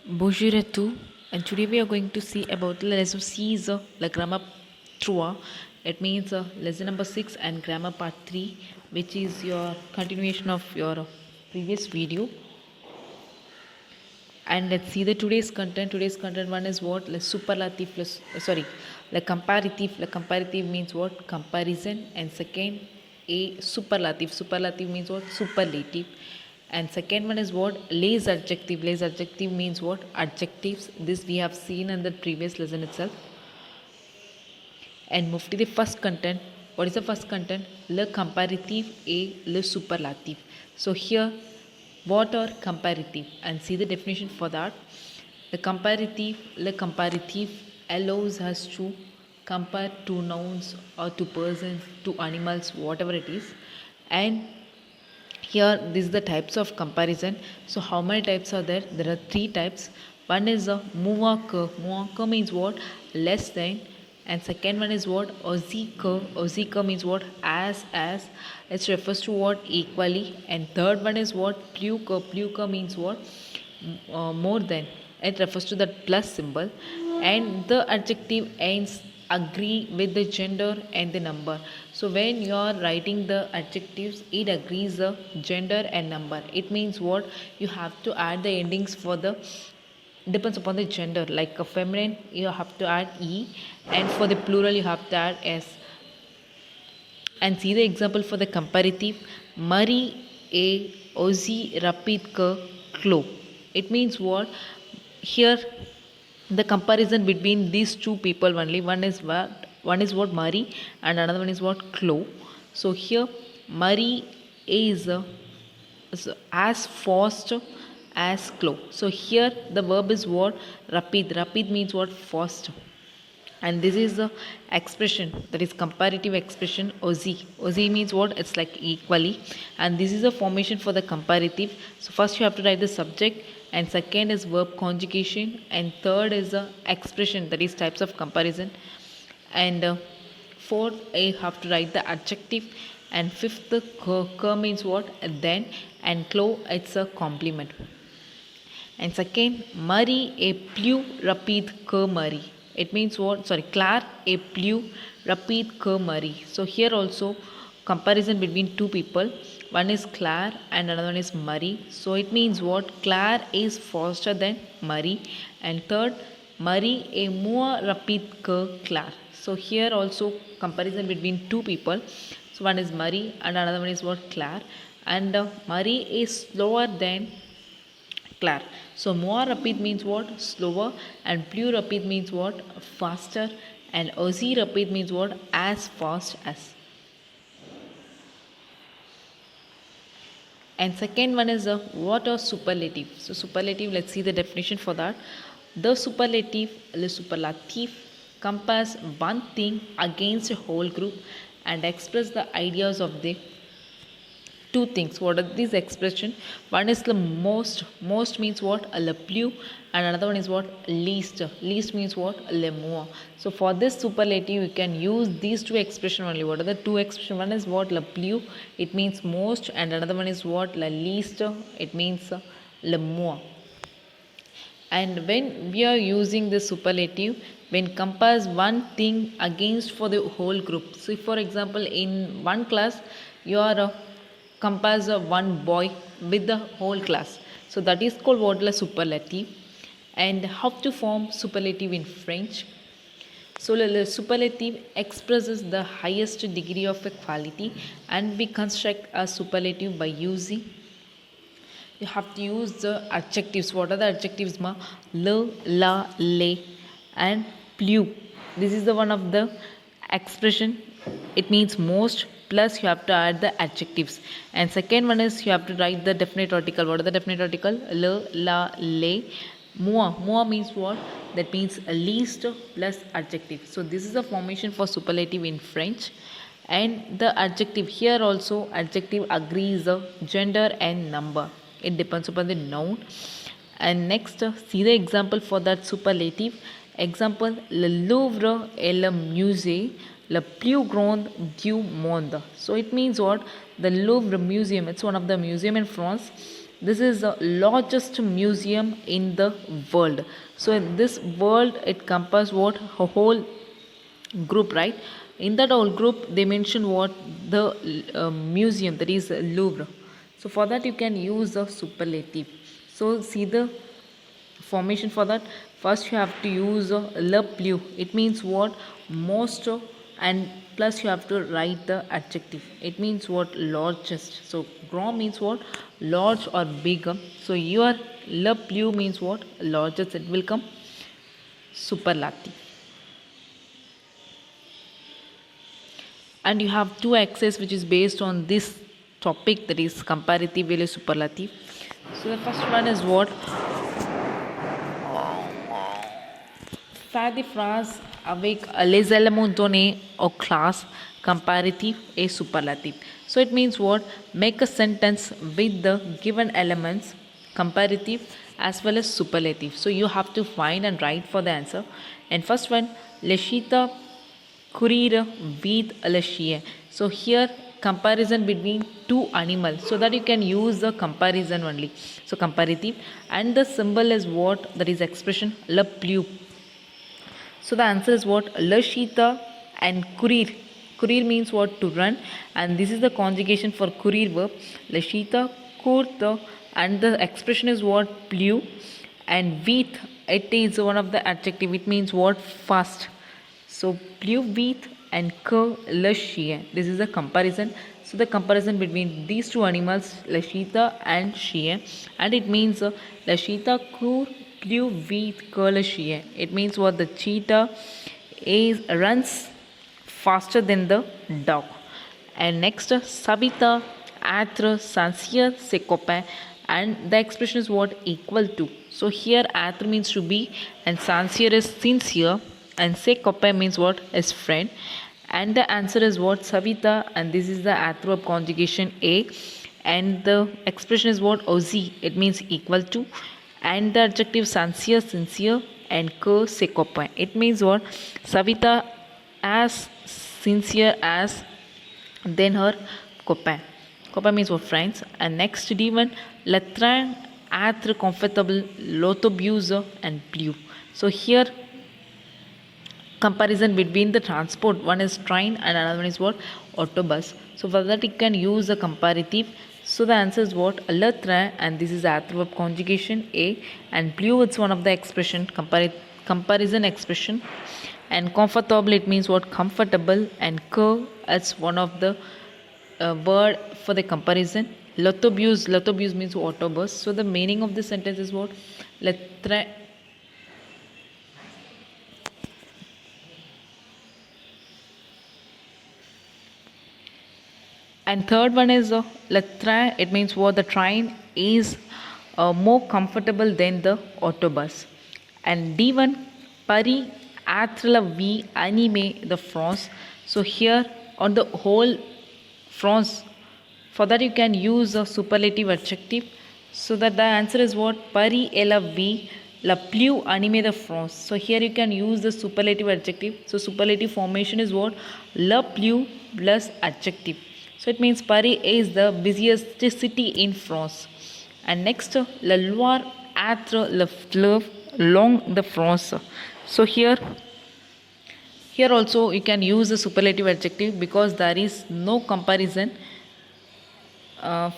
Bonjour à tous, and today we are going to see about the lesson 6, la grammar 3. It means lesson number 6 and grammar part 3, which is your continuation of your previous video. And let's see the today's content. Today's content one is what? La superlative plus sorry, la comparative. La comparative means what? Comparison. And second, a superlative. Superlative means what? Superlative. And second one is what? Les adjective. Les adjective means what? Adjectives. This we have seen in the previous lesson itself. And move to the first content. What is the first content? Le comparative et le superlative. So here, what are comparative? And see the definition for that. Le comparative allows us to compare two nouns or two persons, two animals, whatever it is. And here this is the types of comparison. So how many types are there? There are three types. One is a moins que. Moins que means what? Less than. And second one is what? Aussi que. Aussi que means what? As. It refers to what? Equally. And third one is what? Plus que. Plus que means what? More than. It refers to that plus symbol. And the adjective ends agree with the gender and the number. So when you are writing the adjectives, it agrees the gender and number. It means what? You have to add the endings for the depends upon the gender. Like a feminine, you have to add e, and for the plural, you have to add s. And see the example for the comparative. Marie a aussi rapide que Clo. It means what? Here the comparison between these two people only. One is what? Marie, and another one is what? Clo. So here Marie is as fast as Clo. So here the verb is what? Rapid. Rapid means what? Fast. And this is the expression, that is comparative expression aussi. Aussi means what? It's like equally. And this is a formation for the comparative. So first you have to write the subject, and second is verb conjugation, and third is the expression, that is types of comparison. And fourth, I have to write the adjective, and fifth, the que means what? Then, and clo, it's a complement. And second, Marie est plus rapide que Marie. It means what? Sorry, Claire est plus rapide que Marie. So here also comparison between two people. One is Claire and another one is Marie. So it means what? Claire is faster than Marie. And third, Marie est moins rapide que Claire. So here also comparison between two people. So one is Marie and another one is what? Claire. And Marie is slower than Claire. So more rapid means what? Slower. And plus rapid means what? Faster. And aussi rapid means what? As fast as. And second one is what are superlative? So superlative, let's see the definition for that. The superlative, le superlative, compares one thing against a whole group and express the ideas of the two things. What are these expression? One is the most. Most means what? Le plus. And another one is what? Least. Least means what? Le moins. So for this superlative, you can use these two expression only. What are the two expression? One is what? Le plus. It means most. And another one is what? Le least. It means le moins. And when we are using the superlative, when compares one thing against for the whole group. So if for example in one class you are compares one boy with the whole class. So that is called what? La superlative. And how to form superlative in French? So the superlative expresses the highest degree of a quality, and we construct a superlative by using, you have to use the adjectives. What are the adjectives? Le, la, le, and plus. This is the one of the expression. It means most, plus you have to add the adjectives. And second one is you have to write the definite article. What are the definite article? Le, la, le. Moins. Moins means what? That means least plus adjective. So this is the formation for superlative in French. And the adjective here also, adjective agrees the gender and number. It depends upon the noun. And next, see the example for that superlative. Example, le Louvre est le musée le plus grand du monde. So it means what? The Louvre Museum, it's one of the museum in France, This is the largest museum in the world. So in this world, it covers what? A whole group, right? In that whole group, they mention what? The museum, that is Louvre. So for that, you can use the superlative. So see the formation for that. First you have to use le plus. It means what? Most, and plus you have to write the adjective. It means what? Largest. So grand means what? Large or bigger. So your le plus means what? Largest. It will come superlative. And you have two axes which is based on this topic, that is comparative value superlative. So the first one is what? Faire des phrases avec les éléments donnés au class comparative et superlative. So it means what? Make a sentence with the given elements comparative as well as superlative. So you have to find and write for the answer. And first one, Leshita courir with le chien. So here comparison between two animals, so that you can use the comparison only. So comparative, and the symbol is what? That is expression le plus. So the answer is what? Le Shita and courir. Courir means what? To run, and this is the conjugation for courir verb. Le Shita court, and the expression is what? Plus, and vite, it is one of the adjective. It means what? Fast. So plus vite and que le chien. This is a comparison. So the comparison between these two animals, le cheetah and chien, and it means le cheetah court plus vite que le chien. It means what? The cheetah runs faster than the dog. And next, Savita être sincere ses copains, and the expression is what? Equal to. So here être means to be, and sincere is sincere, and ses copains means what? Is friend. And the answer is what? Savita, and this is the adverb conjugation a, and the expression is what? Aussi. It means equal to, and the adjective sincere, sincere, and que ses copains. It means what? Savita as sincere as then her copain. Copain means what? Friends. And next D1, le train être comfortable, l'autobus and plus. So here comparison between the transport, one is train and another one is what? Autobus. So for that you can use a comparative. So the answer is what? Le train, and this is adverb conjugation a, and plus it's one of the expression, comparison expression. And comfortable, it means what? Comfortable, and que, it's one of the word for the comparison. L'autobus means autobus. So the meaning of this sentence is what? Le train. And third one is le train. It means what? The train is more comfortable than the autobus. And D1, Paris être la vie animée de France. So here on the whole France, for that you can use a superlative adjective. So that the answer is what? Paris est la vie la plus animée de France. So here you can use the superlative adjective. So superlative formation is what? Le plus plus adjective. So it means Paris is the busiest city in France. And next, la Loire être le fleuve long de France. So here also you can use the superlative adjective because there is no comparison.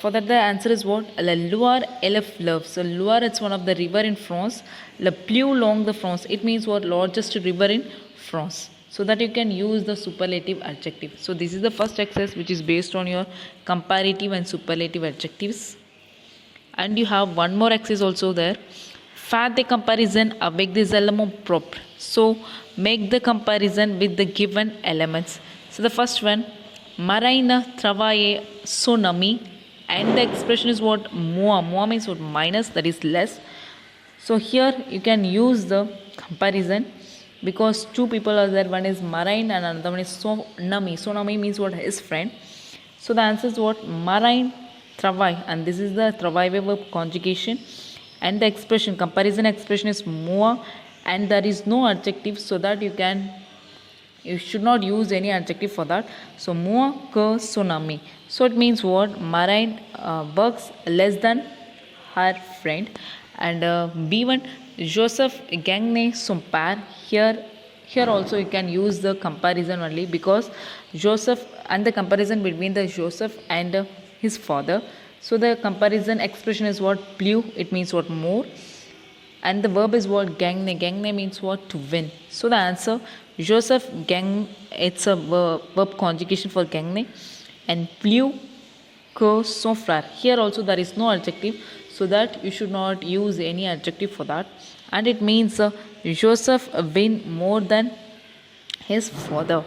For that the answer is what? La Loire et le fleuve. So Loire, it's one of the river in France. Le plus long de France, it means what? Largest river in France. So that you can use the superlative adjective. So this is the first exercise which is based on your comparative and superlative adjectives. And you have one more exercise also there. Faire des comparisons avec des éléments propres. So make the comparison with the given elements. So the first one, Marina travaille son ami, and the expression is what? Moi. Moi means what? Minus, that is less. So here you can use the comparison because two people are there. One is Marine and another one is Sonami. Sonami means what? His friend. So the answer is what? Marine travaille, and this is the travaille verb conjugation. And the expression, comparison expression is moi, and there is no adjective, so that you should not use any adjective for that. So moi que son ami. So it means what? Marine works less than her friend. And B1, Joseph gagne son père. Here also you can use the comparison only, because Joseph and the comparison between the Joseph and his father. So the comparison expression is what? Plus. It means what? More. And the verb is what? Gagne. Gagne means what? To win. So the answer, Joseph gagne, it's a verb conjugation for gagne. And plus que son frère. Here also there is no adjective, so that you should not use any adjective for that. And it means Joseph win more than his father.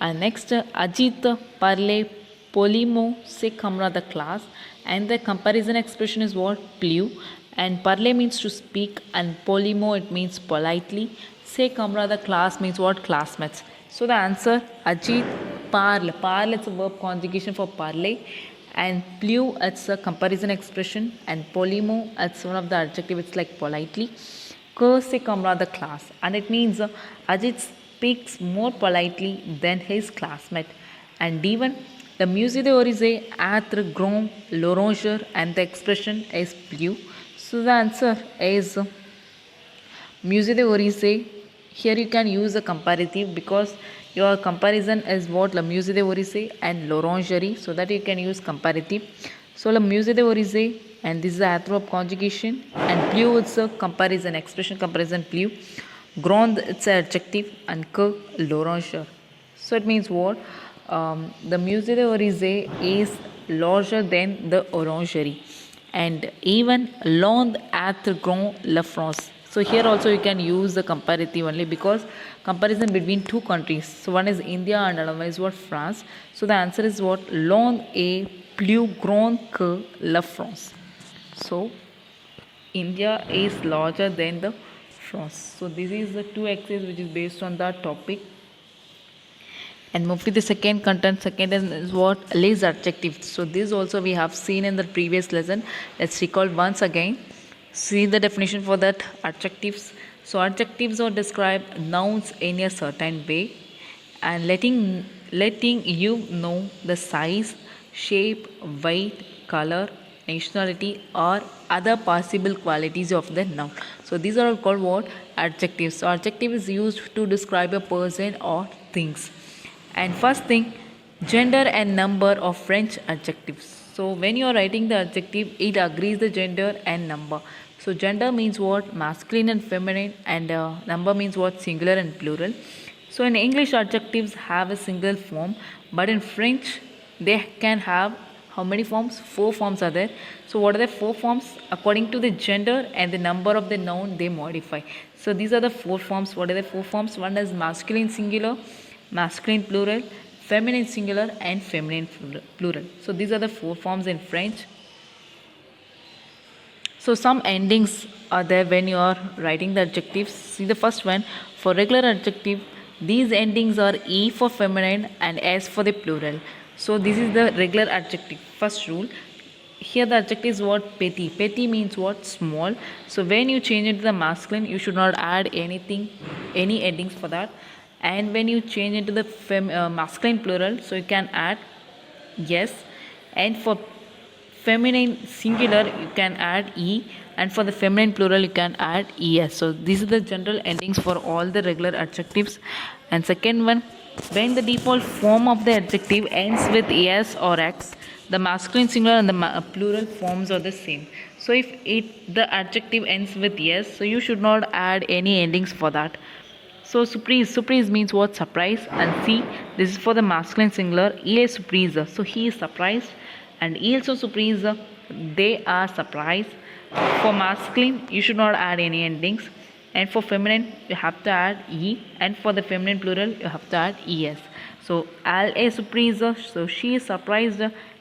And next, Ajit parlait poliment ses camarades de classe. And the comparison expression is what? Plus. And parler means to speak, and poliment it means politely. Ses camarades de classe means what? Classmates. So the answer, Ajit parle. Parle, it's a verb conjugation for parler. And plus, it's a comparison expression. And poliment, it's one of the adjective, it's like politely. Que ses camarades de classe. And it means Ajit speaks more politely than his classmate. And even the musée d'Orsay être grand l'oranger, and the expression is plus. So the answer is musée d'Orsay. Here you can use a comparative, because your comparison is what? Le musée d'Orsay and l'orangerie, so that you can use comparative. So le musée d'Orsay, and this is the adverb conjugation, and plus it's a comparison expression, comparison plus. Grand, it's an adjective, and que l'oranger. So it means what? The musée d'Orsay is larger than the orangerie. And even long être grand la France. So here also you can use the comparative only, because comparison between two countries. So one is India and another one is what? France. So the answer is what? Long est plus grand que la France. So India is larger than the France. So this is the two exercises which is based on that topic. And move to the second content. Second is what? Les adjectives. So this also we have seen in the previous lesson. Let's recall once again. See the definition for that. Adjectives. So adjectives are describe nouns in a certain way, and letting you know the size, shape, weight, color, nationality, or other possible qualities of the noun. So these are all called what? Adjectives. So adjective is used to describe a person or things. And first thing, gender and number of French adjectives. So when you are writing the adjective, it agrees the gender and number. So gender means what? Masculine and feminine, and number means what? Singular and plural. So in English, adjectives have a single form, but in French they can have how many forms? 4 forms are there. So what are the 4 forms? According to the gender and the number of the noun, they modify. So these are the 4 forms. What are the 4 forms? One is masculine singular, masculine plural, feminine singular, and feminine plural. So these are the 4 forms in French. So some endings are there when you are writing the adjectives. See the first one. For regular adjective, these endings are E for feminine and S for the plural. So this is the regular adjective. First rule. Here the adjective is what? Petit. Petit means what? Small. So when you change it to the masculine, you should not add any endings for that. And when you change it to the masculine plural, so you can add yes. And for feminine singular, you can add E. And for the feminine plural, you can add ES. So these are the general endings for all the regular adjectives. And second one, when the default form of the adjective ends with ES or X, the masculine singular and the plural forms are the same. So if the adjective ends with ES, so you should not add any endings for that. So surprise means what? Surprise. And see, this is for the masculine singular. Il est surprise. So he is surprised. And ils sont surprise. They are surprised. For masculine, you should not add any endings. And for feminine, you have to add E. And for the feminine plural, you have to add ES. So elle est surprise. So she is surprised.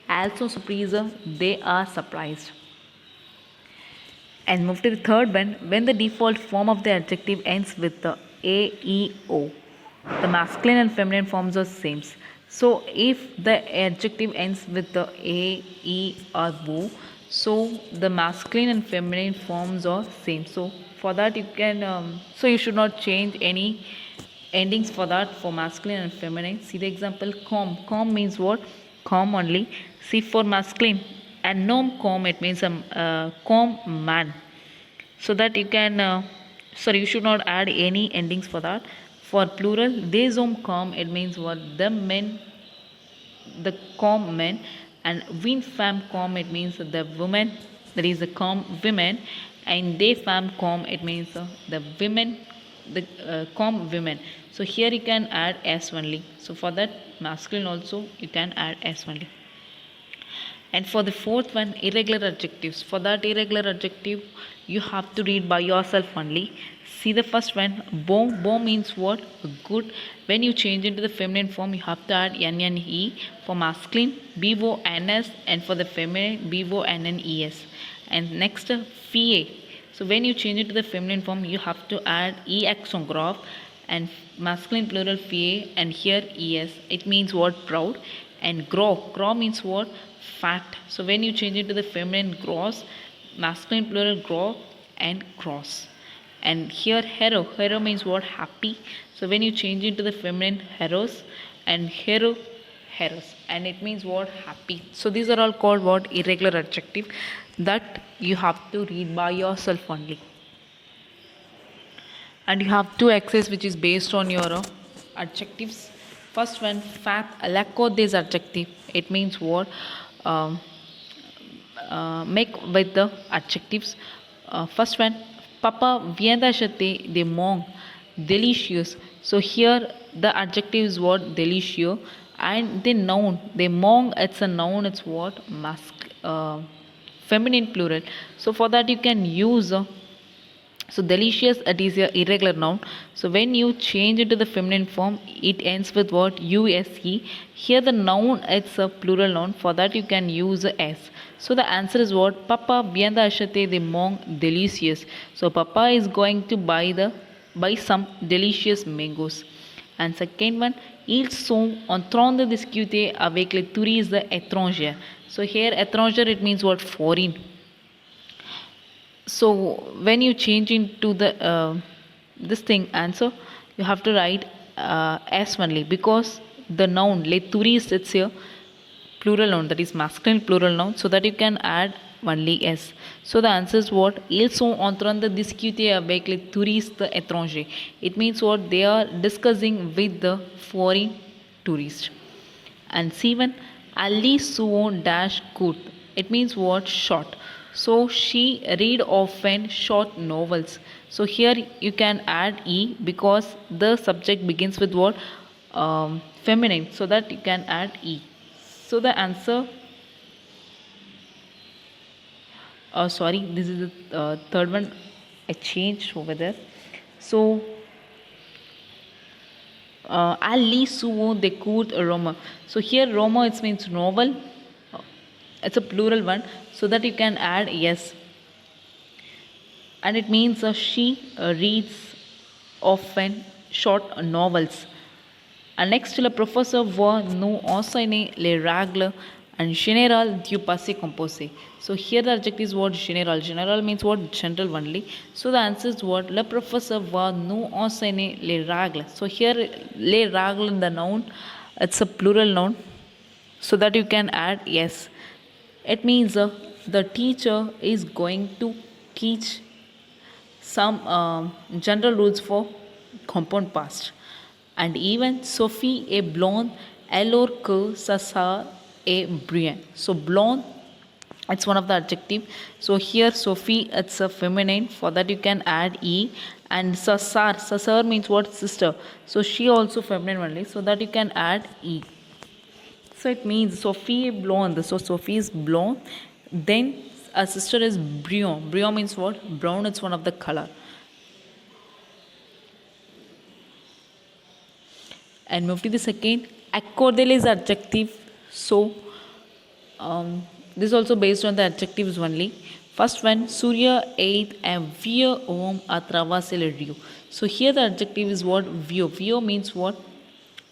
Elles sont surprise. They are surprised. And move to the third one. When the default form of the adjective ends with the A, E, O, the masculine and feminine forms are same. So if the adjective ends with the A, E, or O, so the masculine and feminine forms are same. So for that you can, so you should not change any endings for that for masculine and feminine. See the example, com. Com means what? Com only. See for masculine, And nom com, it means a com man. So that you can, sorry, you should not add any endings for that. For plural, des hommes com, it means what? The men, the com men. And win femme com, it means the women, that is the com women. And de femme com, it means the women, the com women. So here you can add s only. So for that masculine also you can add s only. And for the fourth one, irregular adjectives. For that irregular adjective, you have to read by yourself only. See the first one, bon. Bon means what? Good. When you change into the feminine form, you have to add nne. For masculine, bons, and for the feminine, bonnes. And next, fie. So when you change it to the feminine form, you have to add accent grave and masculine plural fie, and here es. It means what? Proud. And gros means what? Fat. So when you change it to the feminine, gros, masculine plural gros and gross. And here hero means what? Happy. So when you change it to the feminine, heros, and heros, and it means what? Happy. So these are all called what? Irregular adjective, that you have to read by yourself only. And you have two exercises which is based on your adjectives. First one, fat, lack of this adjective. It means what? Make with the adjectives. First one, papa vient d'acheter des mangues delicious. So here the adjective is what? Delicious. And the noun, the mangue, it's a noun, it's what? Feminine plural. So for that you can use so delicious, it is a irregular noun. So when you change it to the feminine form, it ends with what? use. Here the noun, it's a plural noun. For that you can use s. So the answer is what? Papa vient d'acheter des mangues delicious. So papa is going to buy some delicious mangoes. And second one, ils sont en train de discuter avec les touristes étrangers. So here étranger, it means what? Foreign. So when you change into the this thing answer, you have to write s only, because the noun les touristes, it's a plural noun, that is masculine plural noun, so that you can add only s. So the answer is what? Ils sont en train de discuter avec les touristes étrangers. It means what? They are discussing with the foreign tourists. And C1, Ali souvent dash court. It means what? Short. So she read often short novels. So here you can add e, because the subject begins with what? Feminine. So that you can add e. So the answer, sorry, this is the third one I changed over there. So Ali souvent des courts roman. So here roman, it means novel. It's a plural one, so that you can add yes. And it means she reads often short novels. And next, le professeur va nous enseigner les règles en général du passé composé. So here the adjective is what? General. General means what? General only. So the answer is what? Le professeur va nous enseigner les règles. So here les règles in the noun, it's a plural noun, so that you can add yes. It means the teacher is going to teach some general rules for compound past. And even Sophie est blonde alors que sa sœur est brune. So blonde, it's one of the adjective. So here Sophie, it's a feminine. For that you can add e. And sasar means what? Sister. So she also feminine only. So that you can add e. So it means Sophie est blonde. So Sophie is blonde. Then a sister is brune. Brune means what? Brown. It's one of the color. And move to the second. Accordel is adjective. So this is also based on the adjectives only. First one, Surya ate a vieux homme à traverser le rio. So here the adjective is what? Vieux. Vieux means what?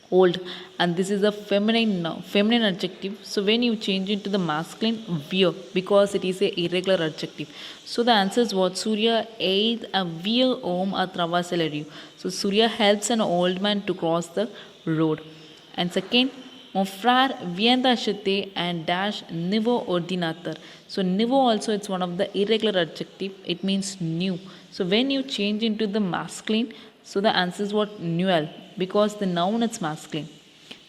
Old. And this is a feminine adjective. So when you change it to the masculine, vieux, because it is a irregular adjective. So the answer is what? Surya ate a vieux homme à traverser le rio. So Surya helps an old man to cross the road. And second, Mon frère vient d'acheter un dash nouveau ordinateur. So nouveau also it's one of the irregular adjective. It means new. So when you change into the masculine, so the answer is what? Nouvel, because the noun is masculine.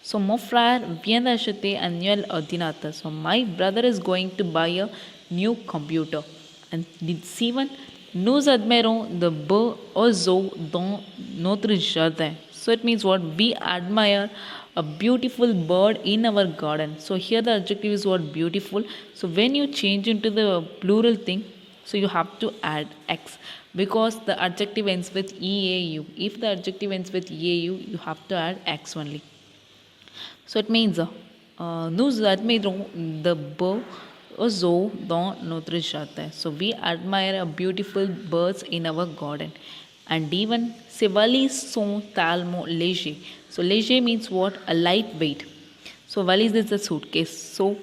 So mon frère vient d'acheter un nouvel ordinateur. So my brother is going to buy a new computer. And C1, nous admirons the beaux oiseaux dans notre jardin. So it means what? We admire a beautiful bird in our garden. So here the adjective is what? Beautiful. So when you change into the plural thing, so you have to add x, because the adjective ends with eau. If the adjective ends with eau, you have to add x only. So it means nous admirons the beaux oiseaux dans notre jardin. So we admire a beautiful birds in our garden. And even ces valises sont tellement légers. So léger means what? A lightweight. So valise is a suitcase. So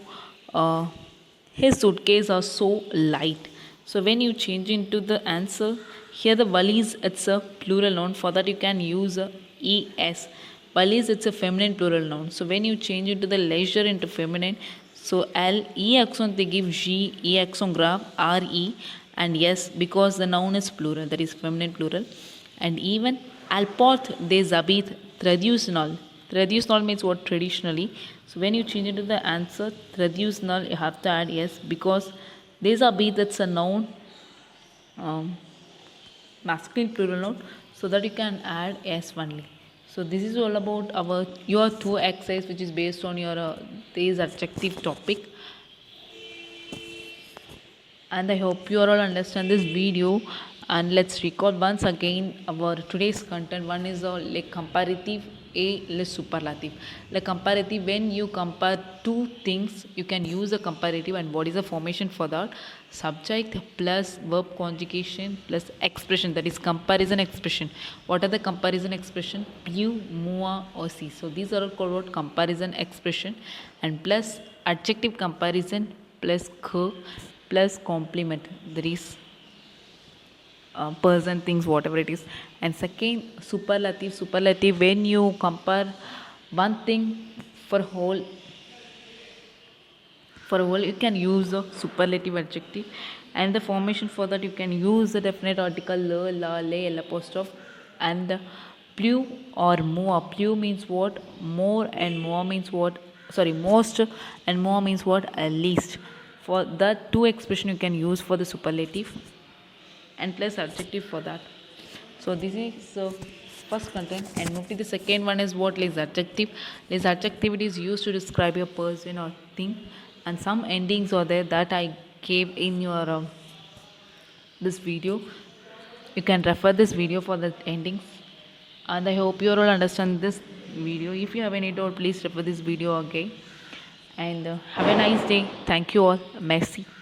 his suitcase are so light. So when you change into the answer, here the valise it's a plural noun. For that you can use a es. Valise it's a feminine plural noun. So when you change into the leisure into feminine, so L E accent they give G E accent graph R E and yes, because the noun is plural, that is feminine plural. And even elle porte des habits traditionnels. Traditional means what? Traditionally. So when you change into the answer traditional, you have to add yes, because des habits that's a noun, masculine plural noun, so that you can add s only. So this is all about your 2 exercise, which is based on your this adjective topic. And I hope you all understand this video. And let's record once again our today's content. One is like comparative a le superlative. Like comparative, when you compare two things, you can use a comparative. And what is the formation for that? Subject plus verb conjugation plus expression, that is comparison expression. What are the comparison expression? Plus, moi, or si. So these are all called comparison expression. And plus adjective comparison plus que plus complement, that is person, things, whatever it is. And second, superlative when you compare one thing for whole, you can use a superlative adjective. And the formation for that, you can use the definite article le, la, le, l apostrophe, and plus or more. Plus means what? More, and more means what? Sorry, most, and more means what? Least. For that two expression you can use for the superlative, and plus adjective for that. So this is first content. And move to the second one is what? Less adjective. Less adjective is used to describe a person or thing, and some endings are there that I gave in your this video. You can refer this video for the endings. And I hope you all understand this video. If you have any doubt, please refer this video again. And have a nice day. Thank you all. Merci.